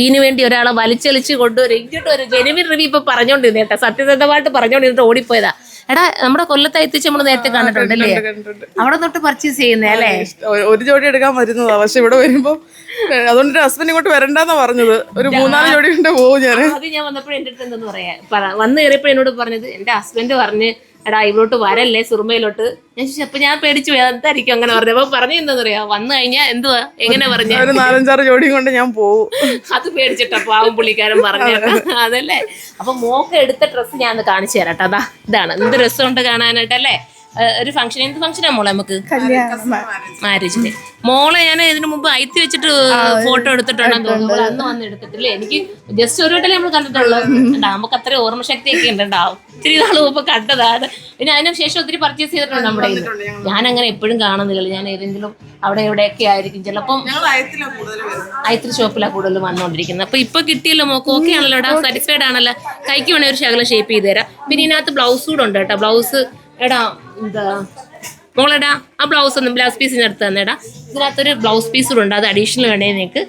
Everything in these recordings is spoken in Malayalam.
വീന് വേണ്ടി ഒരാളെ വലിച്ചലിച്ച് കൊണ്ടുവരും ഇങ്ങോട്ട് ഒരു ജെനുവിൻ റിവ്യൂ ഇപ്പൊ പറഞ്ഞോണ്ടിരുന്ന കേട്ടോ, സത്യസന്ധമായിട്ട് പറഞ്ഞോണ്ടിരുന്നിട്ട് ഓടിപ്പോയതാ. എടാ നമ്മുടെ കൊല്ലത്ത് എത്തിച്ച് നമ്മൾ നേരത്തെ കണ്ടിട്ടുണ്ടല്ലേ, അവിടെ തൊട്ട് പർച്ചേസ് ചെയ്യുന്നേ അല്ലേ? ഒരു ജോഡി എടുക്കാൻ വരുന്നതാ, പക്ഷെ ഇവിടെ വരുമ്പോ അതുകൊണ്ട് ഹസ്ബൻഡ് ഇങ്ങോട്ട് വരണ്ടെന്നാ പറഞ്ഞത്. ഒരു 3-4 ജോഡി കൊണ്ട് പോകും ഞാൻ. അത് ഞാൻ വന്നപ്പോഴും എന്റെ അടുത്ത് എന്തെന്ന് പറയാ, വന്ന് കയറിയപ്പോ എന്നോട് പറഞ്ഞത് എന്റെ ഹസ്ബൻഡ് പറഞ്ഞ് എടാ ഇവിടോട്ട് വരല്ലേ സുറുമയിലോട്ട്. ഞാൻ ചോദിച്ചു അപ്പൊ ഞാൻ പേടിച്ചു പോയി, എന്തായിരിക്കും അങ്ങനെ പറഞ്ഞത്. അപ്പൊ പറഞ്ഞു എന്താ പറയാ, വന്നു കഴിഞ്ഞാൽ എന്തുവാ എങ്ങനെ പറഞ്ഞ ഒരു 4-5 ജോഡിയും കൊണ്ട് ഞാൻ പോകും. അത് പേടിച്ചിട്ടാ പാവം പുള്ളിക്കാരൻ പറഞ്ഞേട്ടാ. അതല്ലേ, അപ്പൊ മോക്ക് എടുത്ത ഡ്രസ്സ് ഞാൻ കാണിച്ചു തരാട്ടോ. അതാ ഇതാണ്, എന്ത് രസമുണ്ട് കാണാനായിട്ടല്ലേ. ഒരു ഫംഗ്ഷൻ, എന്ത് ഫംഗ്ഷനാ മോളെ നമുക്ക്? മാരേജിന്. മോളെ ഞാൻ ഇതിനു മുമ്പ് അയത്തി വെച്ചിട്ട് ഫോട്ടോ എടുത്തിട്ടുണ്ടെന്ന് തോന്നുന്നു. അന്ന് വന്ന് എടുത്തിട്ടില്ലേ, എനിക്ക് ജസ്റ്റ് ഒരു വട്ടല്ലേ നമ്മൾ കണ്ടിട്ടുള്ളൂ. നമുക്ക് അത്ര ഓർമ്മശക്തിയൊക്കെ ഉണ്ടാവും. ഒത്തിരി നാൾ മുമ്പ് കണ്ടതാണ്. പിന്നെ അതിന് ശേഷം ഒത്തിരി പർച്ചേസ് ചെയ്തിട്ടുണ്ട് നമ്മുടെ. ഞാൻ അങ്ങനെ എപ്പോഴും കാണുന്നില്ലല്ലോ, ഞാൻ ഏതെങ്കിലും അവിടെ ഇവിടെയൊക്കെ ആയിരിക്കും ചിലപ്പം. അയത്തിൽ ഷോപ്പിലാണ് കൂടുതൽ വന്നുകൊണ്ടിരിക്കുന്നത്. അപ്പൊ ഇപ്പൊ കിട്ടിയല്ലോ മോക്ക്, ഓക്കെ ആണല്ലോ, സാറ്റിസ്ഫൈഡ് ആണല്ലോ. കൈക്ക് വേണേ ഒരു ശകലം ഷേപ്പ് ചെയ്ത് തരാം. പിന്നെ ഇതിനകത്ത് ബ്ലൗസ് കൂടെ ഉണ്ട് കേട്ടോ. ബ്ലൗസ് എടാ എന്താ മോളെടാ ആ ബ്ലൗസ് ഒന്നും ബ്ലൗസ് പീസിന് എടുത്ത് തന്നെടാ. ഇതിനകത്തൊരു ബ്ലൗസ് പീസ് കൂടെ ഉണ്ട്, അത് അഡീഷണൽ വേണേ നിങ്ങൾക്ക്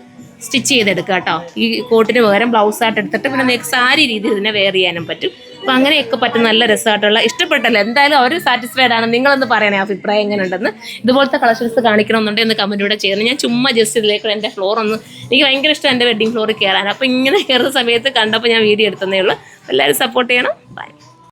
സ്റ്റിച്ച് ചെയ്തെടുക്കുക കേട്ടോ. ഈ കോട്ടിന് പകരം ബ്ലൗസ് ആയിട്ട് എടുത്തിട്ട് പിന്നെ നിങ്ങൾക്ക് സാരി രീതിയിൽ ഇതിനെ വെയർ ചെയ്യാനും പറ്റും. അപ്പം അങ്ങനെയൊക്കെ പറ്റും. നല്ല രസമായിട്ടുള്ള, ഇഷ്ടപ്പെട്ടല്ലോ എന്തായാലും അവർ സാറ്റിസ്ഫൈഡ് ആണ്. നിങ്ങളൊന്ന് പറയണേ അഭിപ്രായം എങ്ങനെ ഉണ്ടെന്ന്. ഇതുപോലത്തെ കളക്ഷൻസ് കാണിക്കണമെന്നുണ്ടെങ്കിൽ ഒന്ന് കമൻറ്റിലൂടെ ചെയ്യുന്നത്. ഞാൻ ചുമ്മാ ജസ്റ്റ് ഇതിലേക്ക് എൻ്റെ ഫ്ലോർ ഒന്ന്, എനിക്ക് ഭയങ്കര ഇഷ്ടം എൻ്റെ വെഡ്ഡിങ് ഫ്ലോറിൽ കയറാൻ. അപ്പോൾ ഇങ്ങനെ കയറുന്ന സമയത്ത് കണ്ടപ്പോൾ ഞാൻ വീഡിയോ എടുത്തതേ ഉള്ളൂ. എല്ലാവരും സപ്പോർട്ട് ചെയ്യണം. ബൈ.